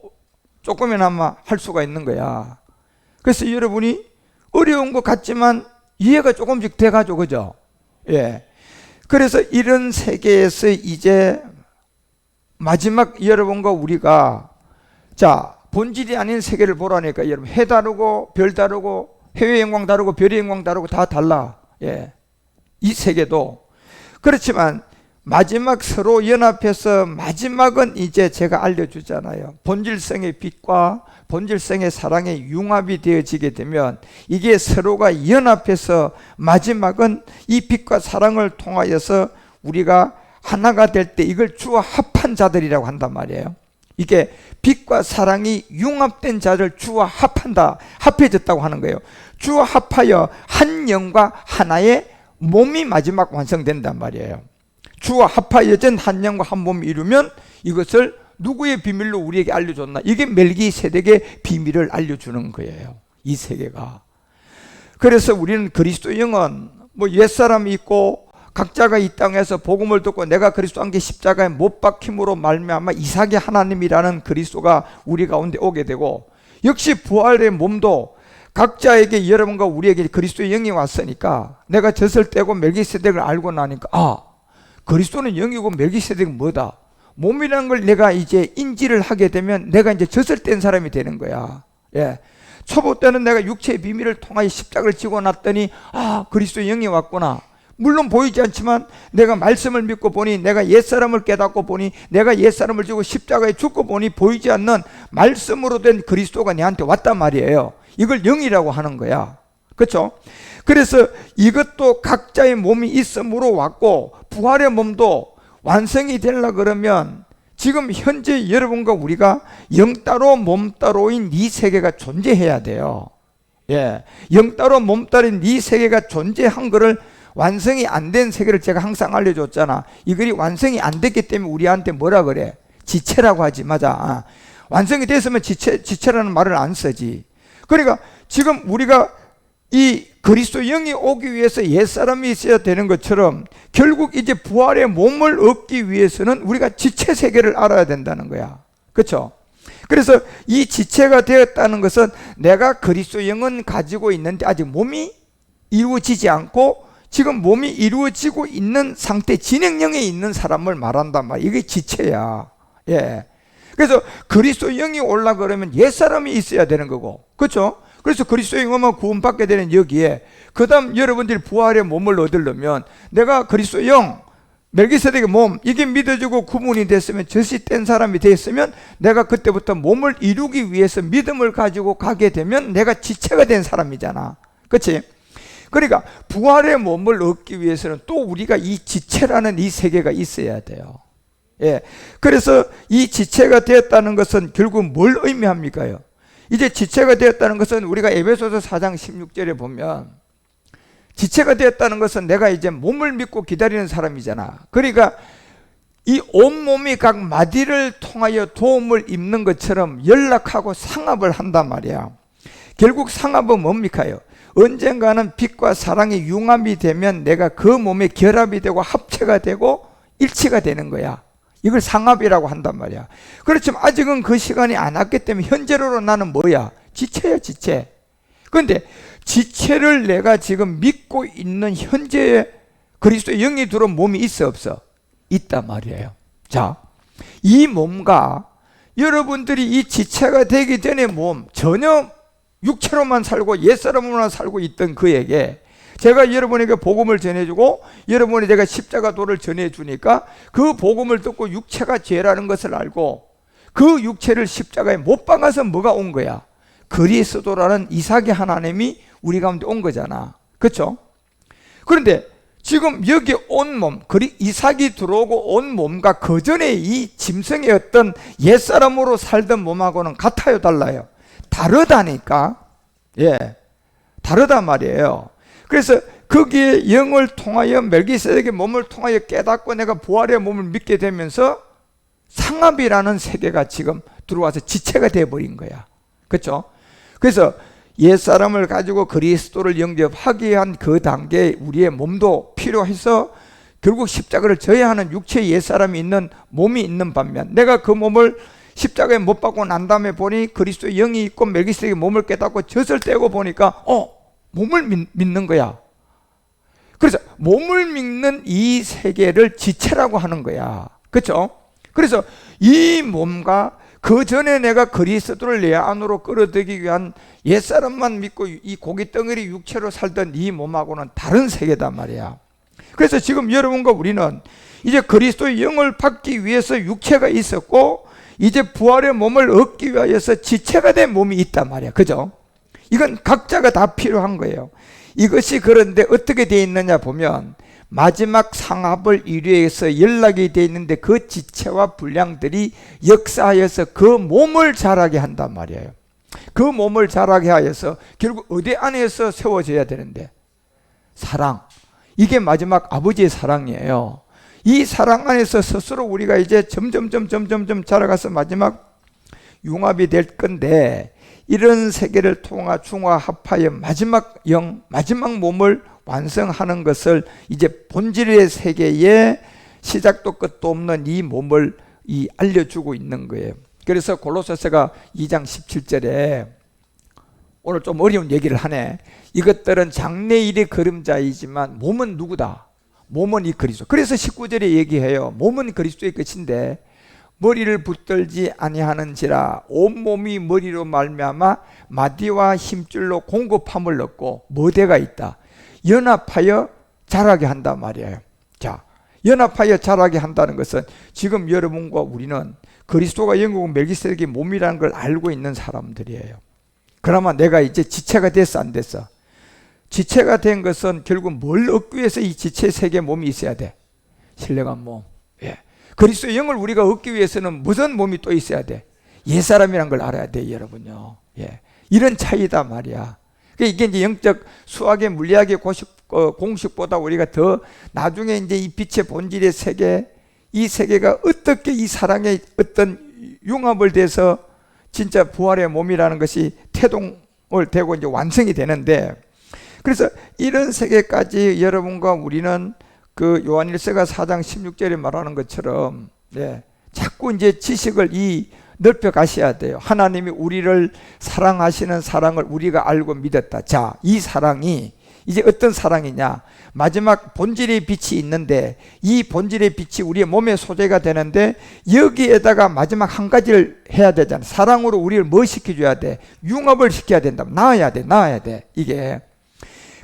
조금이나마 할 수가 있는 거야. 그래서 여러분이 어려운 것 같지만 이해가 조금씩 돼가지고, 그죠? 예. 그래서 이런 세계에서 이제 마지막 여러분과 우리가 자, 본질이 아닌 세계를 보라니까 여러분, 해 다르고 별 다르고 해의 영광 다르고 별의 영광 다르고 다 달라. 예. 이 세계도 그렇지만 마지막 서로 연합해서 마지막은 이제 제가 알려주잖아요. 본질성의 빛과 본질성의 사랑의 융합이 되어지게 되면 이게 서로가 연합해서 마지막은 이 빛과 사랑을 통하여서 우리가 하나가 될 때 이걸 주어 합한 자들이라고 한단 말이에요. 이게 빛과 사랑이 융합된 자를 주어 합한다, 합해졌다고 하는 거예요. 주어 합하여 한 영과 하나의 몸이 마지막 완성된단 말이에요. 주어 합하여진 한 영과 한 몸이 이루면 이것을 누구의 비밀로 우리에게 알려줬나? 이게 멜기세덱의 비밀을 알려주는 거예요. 이 세계가. 그래서 우리는 그리스도 영은 뭐 옛사람이 있고 각자가 이 땅에서 복음을 듣고 내가 그리스도 안개 십자가에 못 박힘으로 말미암아 이삭의 하나님이라는 그리스도가 우리 가운데 오게 되고, 역시 부활의 몸도 각자에게 여러분과 우리에게 그리스도의 영이 왔으니까 내가 젖을 떼고 멜기세덱을 알고 나니까 그리스도는 영이고 멜기세덱은 뭐다? 몸이라는 걸 내가 이제 인지를 하게 되면 내가 이제 젖을 뗀 사람이 되는 거야. 예. 초보 때는 내가 육체의 비밀을 통하여 십자가를 지고 났더니 그리스도의 영이 왔구나. 물론 보이지 않지만 내가 말씀을 믿고 보니, 내가 옛사람을 깨닫고 보니, 내가 옛사람을 지고 십자가에 죽고 보니 보이지 않는 말씀으로 된 그리스도가 내한테 왔단 말이에요. 이걸 영이라고 하는 거야. 그렇죠? 그래서 이것도 각자의 몸이 있음으로 왔고, 부활의 몸도 완성이 되려 그러면 지금 현재 여러분과 우리가 영 따로 몸 따로인 이 세계가 존재해야 돼요. 예, 영 따로 몸 따로인 이 세계가 존재한 거를, 완성이 안 된 세계를 제가 항상 알려줬잖아. 이글이 완성이 안 됐기 때문에 우리한테 뭐라 그래? 지체라고 하지. 맞아. 완성이 됐으면 지체라는 말을 안 쓰지. 그러니까 지금 우리가 이 그리스도 영이 오기 위해서 옛사람이 있어야 되는 것처럼 결국 이제 부활의 몸을 얻기 위해서는 우리가 지체 세계를 알아야 된다는 거야. 그렇죠? 그래서 이 지체가 되었다는 것은 내가 그리스도 영은 가지고 있는데 아직 몸이 이루어지지 않고 지금 몸이 이루어지고 있는 상태, 진행형에 있는 사람을 말한단 말이야. 이게 지체야. 예. 그래서 그리스도 영이 올라 그러면 옛사람이 있어야 되는 거고, 그렇죠? 그래서 그리스도 영만 구원받게 되는 여기에, 그 다음 여러분들이 부활의 몸을 얻으려면 내가 그리스도 영, 멜기세덱의 몸, 이게 믿어지고 구분이 됐으면, 젖이 뗀 사람이 됐으면 내가 그때부터 몸을 이루기 위해서 믿음을 가지고 가게 되면 내가 지체가 된 사람이잖아. 그렇지? 그러니까 부활의 몸을 얻기 위해서는 또 우리가 이 지체라는 이 세계가 있어야 돼요. 예. 그래서 이 지체가 되었다는 것은 결국 뭘 의미합니까요? 이제 지체가 되었다는 것은 우리가 에베소서 4장 16절에 보면, 지체가 되었다는 것은 내가 이제 몸을 믿고 기다리는 사람이잖아. 그러니까 이 온몸이 각 마디를 통하여 도움을 입는 것처럼 연락하고 상합을 한단 말이야. 결국 상합은 뭡니까요? 언젠가는 빛과 사랑이 융합이 되면 내가 그 몸에 결합이 되고 합체가 되고 일치가 되는 거야. 이걸 상합이라고 한단 말이야. 그렇지만 아직은 그 시간이 안 왔기 때문에 현재로 나는 뭐야? 지체야, 지체. 그런데 지체를 내가 지금 믿고 있는 현재에 그리스도의 영이 들어온 몸이 있어, 없어? 있단 말이에요. 자, 이 몸과 여러분들이 이 지체가 되기 전에 몸, 전혀 육체로만 살고 옛사람으로만 살고 있던 그에게 제가 여러분에게 복음을 전해주고 여러분이 제가 십자가 도를 전해주니까 그 복음을 듣고 육체가 죄라는 것을 알고 그 육체를 십자가에 못 박아서 뭐가 온 거야? 그리스도라는 이삭의 하나님이 우리 가운데 온 거잖아. 그렇죠? 그런데 지금 여기 온 몸, 이삭이 들어오고 온 몸과 그 전에 이 짐승의 어떤 옛사람으로 살던 몸하고는 같아요, 달라요? 다르다니까. 예, 다르단 말이에요. 그래서 거기에 영을 통하여 멜기세덱의 몸을 통하여 깨닫고 내가 부활의 몸을 믿게 되면서 상합이라는 세계가 지금 들어와서 지체가 되어버린 거야. 그렇죠? 그래서 옛사람을 가지고 그리스도를 영접하기 위한 그 단계에 우리의 몸도 필요해서 결국 십자가를 져야 하는 육체의 옛사람이 있는 몸이 있는 반면 내가 그 몸을 십자가에 못 박고 난 다음에 보니 그리스도의 영이 있고 멜기세덱의 몸을 깨닫고 젖을 떼고 보니까 몸을 믿는 거야. 그래서 몸을 믿는 이 세계를 지체라고 하는 거야. 그렇죠? 그래서 이 몸과 그 전에 내가 그리스도를 내 안으로 끌어들이기 위한 옛사람만 믿고 이 고깃덩어리 육체로 살던 이 몸하고는 다른 세계단 말이야. 그래서 지금 여러분과 우리는 이제 그리스도의 영을 받기 위해서 육체가 있었고 이제 부활의 몸을 얻기 위해서 지체가 된 몸이 있단 말이야. 그죠? 이건 각자가 다 필요한 거예요. 이것이 그런데 어떻게 되어 있느냐 보면 마지막 상합을 이루기 위해서 연락이 되어 있는데 그 지체와 분량들이 역사하여서 그 몸을 자라게 한단 말이에요. 그 몸을 자라게 하여서 결국 어디 안에서 세워져야 되는데 사랑, 이게 마지막 아버지의 사랑이에요. 이 사랑 안에서 스스로 우리가 이제 점점 자라가서 마지막 융합이 될 건데 이런 세계를 통하 중화합하여 마지막 영, 마지막 몸을 완성하는 것을 이제 본질의 세계에 시작도 끝도 없는 이 몸을 알려주고 있는 거예요. 그래서 골로새서가 2장 17절에 오늘 좀 어려운 얘기를 하네. 이것들은 장래일의 그림자이지만 몸은 누구다? 몸은 이 그리스도. 그래서 19절에 얘기해요. 몸은 그리스도의 끝인데 머리를 붙들지 아니하는지라 온몸이 머리로 말미암아 마디와 힘줄로 공급함을 얻고 머대가 있다. 연합하여 자라게 한단 말이에요. 자, 연합하여 자라게 한다는 것은 지금 여러분과 우리는 그리스도가 영국 멜기세덱의 몸이라는 걸 알고 있는 사람들이에요. 그러면 내가 이제 지체가 됐어, 안 됐어? 지체가 된 것은 결국 뭘 얻기 위해서 이 지체 세계 몸이 있어야 돼? 신령한 몸. 예. 그리스도의 영을 우리가 얻기 위해서는 무슨 몸이 또 있어야 돼? 옛사람이란 걸 알아야 돼, 여러분요. 예. 이런 차이다 말이야. 이게 이제 영적 수학의 물리학의 공식보다 우리가 더 나중에 이제 이 빛의 본질의 세계, 이 세계가 어떻게 이 사랑의 어떤 융합을 돼서 진짜 부활의 몸이라는 것이 태동을 되고 이제 완성이 되는데, 그래서 이런 세계까지 여러분과 우리는 그 요한일서가 4장 16절에 말하는 것처럼 자꾸 이제 지식을 넓혀 가셔야 돼요. 하나님이 우리를 사랑하시는 사랑을 우리가 알고 믿었다. 자, 이 사랑이 이제 어떤 사랑이냐? 마지막 본질의 빛이 있는데 이 본질의 빛이 우리의 몸의 소재가 되는데 여기에다가 마지막 한 가지를 해야 되잖아. 사랑으로 우리를 뭐 시켜줘야 돼? 융합을 시켜야 된다. 낳아야 돼. 이게.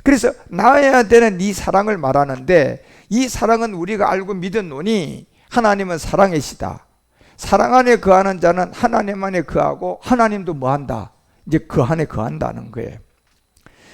그래서 낳아야 되는 이 사랑을 말하는데 이 사랑은 우리가 알고 믿었노니 하나님은 사랑이시다. 사랑 안에 거하는 자는 하나님 안에 거하고 하나님도 뭐한다? 이제 그 안에 거한다는 거예요.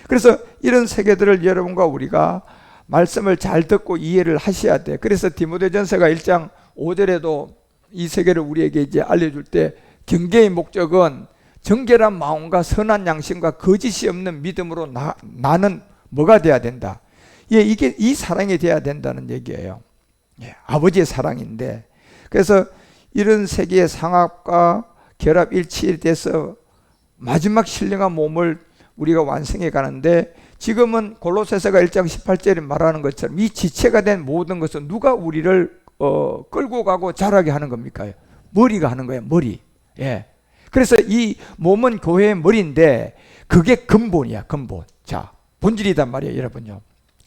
그래서 이런 세계들을 여러분과 우리가 말씀을 잘 듣고 이해를 하셔야 돼. 그래서 디모데전서가 1장 5절에도 이 세계를 우리에게 이제 알려줄 때 경계의 목적은 정결한 마음과 선한 양심과 거짓이 없는 믿음으로 나는 뭐가 돼야 된다? 이게 이 사랑이 돼야 된다는 얘기예요. 아버지의 사랑인데, 그래서 이런 세계의 상합과 결합 일치돼서 마지막 신령한 몸을 우리가 완성해 가는데, 지금은 골로새서가 1장 18절에 말하는 것처럼 이 지체가 된 모든 것은 누가 우리를 끌고 가고 자라게 하는 겁니까? 머리가 하는 거예요. 머리. 그래서 이 몸은 교회의 머리인데 그게 근본이야. 근본. 자, 본질이단 말이에요, 여러분요.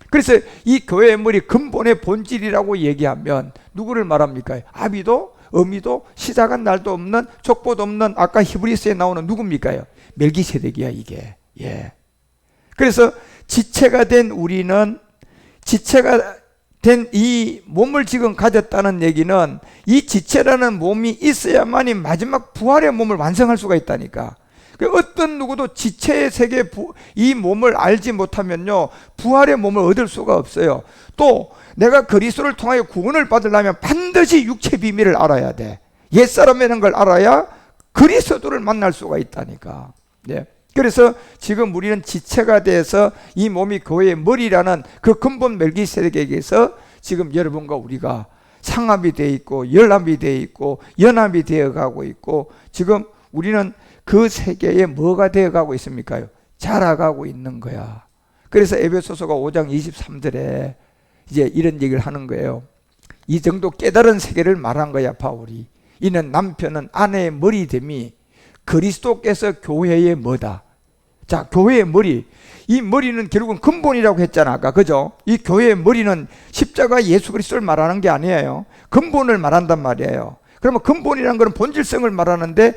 그래서 이 교회의 머리, 근본의 본질이라고 얘기하면 누구를 말합니까? 아비도 어미도 시작한 날도 없는 족보도 없는 아까 히브리서에 나오는 누굽니까? 멜기세덱이야, 이게. 그래서 지체가 된 우리는, 지체가 된 이 몸을 지금 가졌다는 얘기는 이 지체라는 몸이 있어야만이 마지막 부활의 몸을 완성할 수가 있다니까. 어떤 누구도 지체의 세계 이 몸을 알지 못하면요 부활의 몸을 얻을 수가 없어요. 또 내가 그리스도를 통하여 구원을 받으려면 반드시 육체 비밀을 알아야 돼. 옛사람이라는 걸 알아야 그리스도를 만날 수가 있다니까. 그래서 지금 우리는 지체가 돼서 이 몸이 교회의 머리라는 그 근본 멜기세덱에게서 지금 여러분과 우리가 상합이 되어 있고 열합이 되어 있고 연합이 되어 가고 있고, 지금 우리는 그 세계에 뭐가 되어 가고 있습니까? 자라가고 있는 거야. 그래서 에베소서가 5장 23절에 이제 이런 얘기를 하는 거예요. 이 정도 깨달은 세계를 말한 거야, 바울이. 이는 남편은 아내의 머리됨이 그리스도께서 교회의 뭐다? 자, 교회의 머리. 이 머리는 결국은 근본이라고 했잖아, 아까. 그죠? 이 교회의 머리는 십자가 예수 그리스도를 말하는 게 아니에요. 근본을 말한단 말이에요. 그러면 근본이라는 것은 본질성을 말하는데,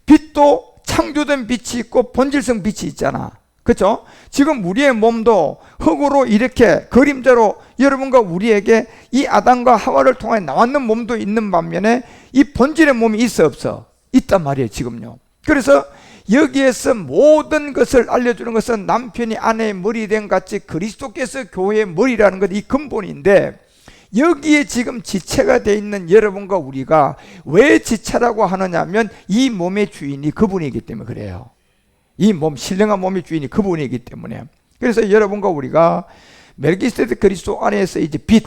빛도 창조된 빛이 있고 본질성 빛이 있잖아. 그렇죠? 지금 우리의 몸도 흙으로 이렇게 그림자로 여러분과 우리에게 이 아담과 하와를 통해 나왔는 몸도 있는 반면에 이 본질의 몸이 있어 없어? 있단 말이에요, 지금요. 그래서 여기에서 모든 것을 알려주는 것은 남편이 아내의 머리된 같이 그리스도께서 교회의 머리라는 것, 이 근본인데, 여기에 지금 지체가 되어 있는 여러분과 우리가 왜 지체라고 하느냐 하면 이 몸의 주인이 그분이기 때문에 그래요. 이 몸, 신령한 몸의 주인이 그분이기 때문에. 그래서 여러분과 우리가 멜기세덱 그리스도 안에서 이제 빛,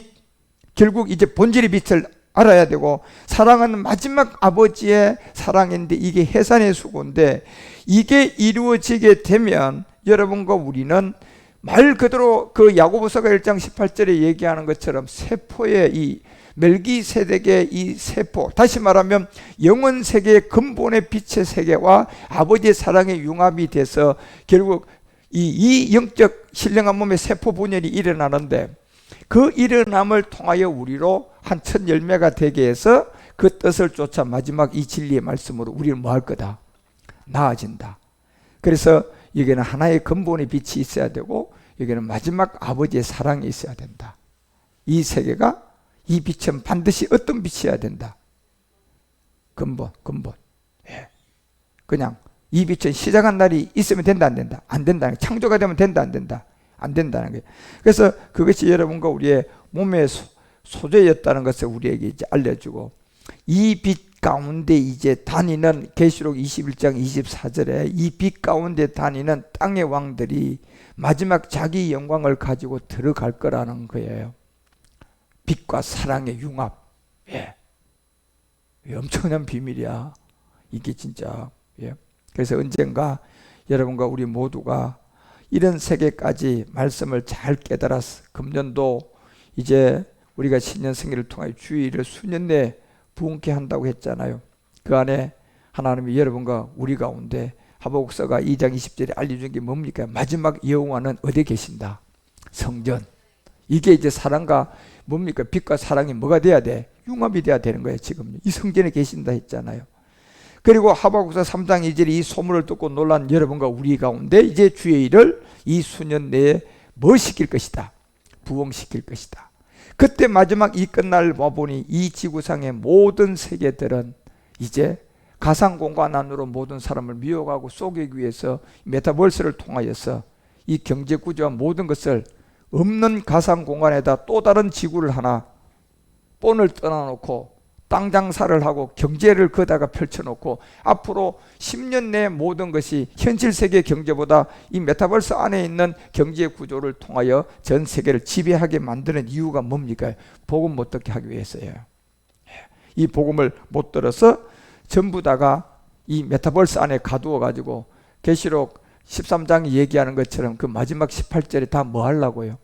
결국 이제 본질의 빛을 알아야 되고, 사랑은 마지막 아버지의 사랑인데 이게 해산의 수고인데, 이게 이루어지게 되면 여러분과 우리는 말 그대로 그 야고보서가 1장 18절에 얘기하는 것처럼 세포의 이 멜기세덱의 이 세포, 다시 말하면 영원 세계의 근본의 빛의 세계와 아버지의 사랑의 융합이 돼서 결국 이 영적 신령한 몸의 세포 분열이 일어나는데, 그 일어남을 통하여 우리로 한 첫 열매가 되게 해서 그 뜻을 쫓아 마지막 이 진리의 말씀으로 우리는 뭐 할 거다? 나아진다. 그래서 여기는 하나의 근본의 빛이 있어야 되고, 여기는 마지막 아버지의 사랑이 있어야 된다. 이 세계가, 이 빛은 반드시 어떤 빛이어야 된다? 근본. 예. 그냥 이 빛은 시작한 날이 있으면 된다, 안 된다? 안 된다는 거예요. 창조가 되면 된다, 안 된다? 안 된다는 거예요. 그래서 그것이 여러분과 우리의 몸의 소재였다는 것을 우리에게 이제 알려주고, 이 빛 가운데 이제 다니는, 계시록 21장 24절에 이 빛 가운데 다니는 땅의 왕들이 마지막 자기 영광을 가지고 들어갈 거라는 거예요. 빛과 사랑의 융합. 예. 엄청난 비밀이야, 이게 진짜. 예. 그래서 언젠가 여러분과 우리 모두가 이런 세계까지 말씀을 잘 깨달아서 금년도 이제 우리가 신년생일을 통해 주일을 수년 내에 부흥케 한다고 했잖아요. 그 안에 하나님이 여러분과 우리 가운데 하박국서가 2장 20절에 알려준 게 뭡니까? 마지막 여호와는 어디에 계신다? 성전. 이게 이제 사랑과 뭡니까? 빛과 사랑이 뭐가 돼야 돼? 융합이 돼야 되는 거예요. 지금 이 성전에 계신다 했잖아요. 그리고 하박국서 3장 2절에 이 소문을 듣고 놀란 여러분과 우리 가운데 이제 주의 일을 이 수년 내에 뭐 시킬 것이다? 부흥시킬 것이다. 그때 마지막 이 끝날 와보니 이 지구상의 모든 세계들은 이제 가상 공간 안으로 모든 사람을 미혹하고 속이기 위해서 메타버스를 통하여서 이 경제 구조와 모든 것을 없는 가상 공간에다 또 다른 지구를 하나 본을 떠나놓고 땅 장사를 하고 경제를 거다가 펼쳐놓고 앞으로 10년 내에 모든 것이 현실 세계 경제보다 이 메타버스 안에 있는 경제 구조를 통하여 전 세계를 지배하게 만드는 이유가 뭡니까? 복음 못 듣게 하기 위해서예요. 이 복음을 못 들어서 전부 다가 이 메타버스 안에 가두어 가지고 계시록 13장이 얘기하는 것처럼 그 마지막 18절에 다 뭐 하려고요?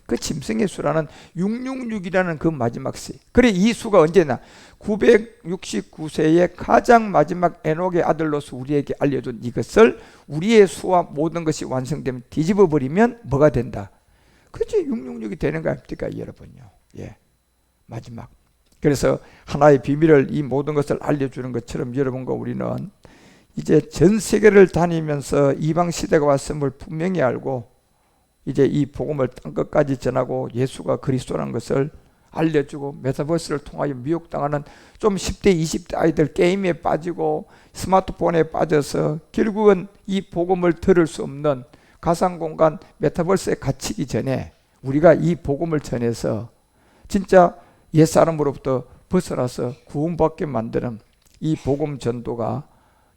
그 짐승의 수라는 666이라는 그 마지막 수. 그래, 이 수가 언제나 969세의 가장 마지막 에녹의 아들로서 우리에게 알려준 이것을 우리의 수와 모든 것이 완성되면 뒤집어 버리면 뭐가 된다? 그렇지, 666이 되는 거 아닙니까, 여러분요? 예, 마지막. 그래서 하나의 비밀을, 이 모든 것을 알려주는 것처럼 여러분과 우리는 이제 전 세계를 다니면서 이방 시대가 왔음을 분명히 알고 이제 이 복음을 땅끝까지 전하고 예수가 그리스도라는 것을 알려주고, 메타버스를 통하여 미혹당하는 좀 10대 20대 아이들 게임에 빠지고 스마트폰에 빠져서 결국은 이 복음을 들을 수 없는 가상공간 메타버스에 갇히기 전에 우리가 이 복음을 전해서 진짜 옛사람으로부터 벗어나서 구원받게 만드는 이 복음 전도가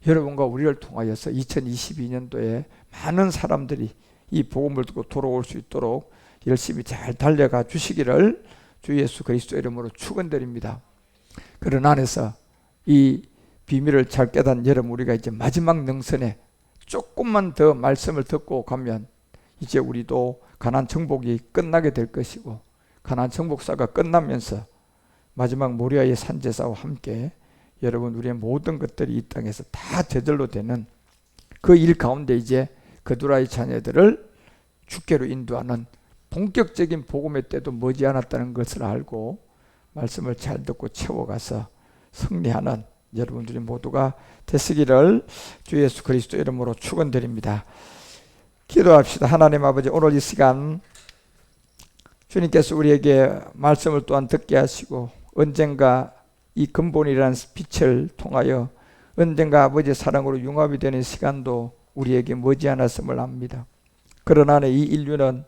여러분과 우리를 통하여서 2022년도에 많은 사람들이 이 복음을 듣고 돌아올 수 있도록 열심히 잘 달려가 주시기를 주 예수 그리스도 이름으로 축원드립니다. 그런 안에서 이 비밀을 잘 깨닫는 여러분, 우리가 이제 마지막 능선에 조금만 더 말씀을 듣고 가면 이제 우리도 가나안 정복이 끝나게 될 것이고, 가나안 정복사가 끝나면서 마지막 모리아의 산제사와 함께 여러분 우리의 모든 것들이 이 땅에서 다 저절로 되는 그 일 가운데 이제 그두라의 자녀들을 주께로 인도하는 본격적인 복음의 때도 머지않았다는 것을 알고 말씀을 잘 듣고 채워가서 승리하는 여러분들이 모두가 되시기를 주 예수 그리스도 이름으로 축원드립니다. 기도합시다. 하나님 아버지, 오늘 이 시간 주님께서 우리에게 말씀을 또한 듣게 하시고 언젠가 이 근본이라는 빛을 통하여 언젠가 아버지의 사랑으로 융합이 되는 시간도 우리에게 머지않았음을 압니다. 그러나 이 인류는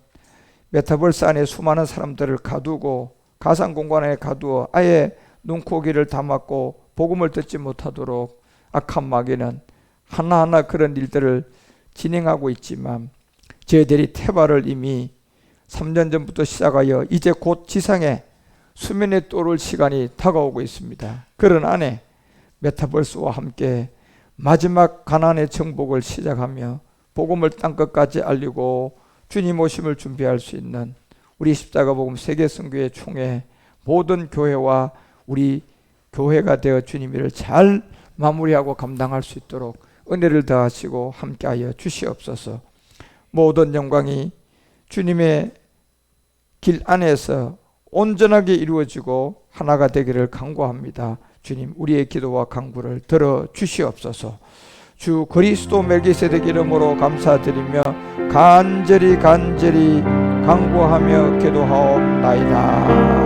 메타버스 안에 수많은 사람들을 가두고 가상 공간 안에 가두어 아예 눈코기를 감았고 복음을 듣지 못하도록 악한 마귀는 하나하나 그런 일들을 진행하고 있지만 저희들이 태발을 이미 3년 전부터 시작하여 이제 곧 지상에 수면에 떠오를 시간이 다가오고 있습니다. 그런 안에 메타버스와 함께 마지막 가나안의 정복을 시작하며 복음을 땅끝까지 알리고 주님 오심을 준비할 수 있는 우리 십자가복음 세계선교회 총회 모든 교회와 우리 교회가 되어 주님 일을 잘 마무리하고 감당할 수 있도록 은혜를 더하시고 함께하여 주시옵소서. 모든 영광이 주님의 길 안에서 온전하게 이루어지고 하나가 되기를 간구합니다. 주님, 우리의 기도와 간구를 들어 주시옵소서. 주 그리스도 멜기세덱 이름으로 감사드리며 간절히 간구하며 기도하옵나이다.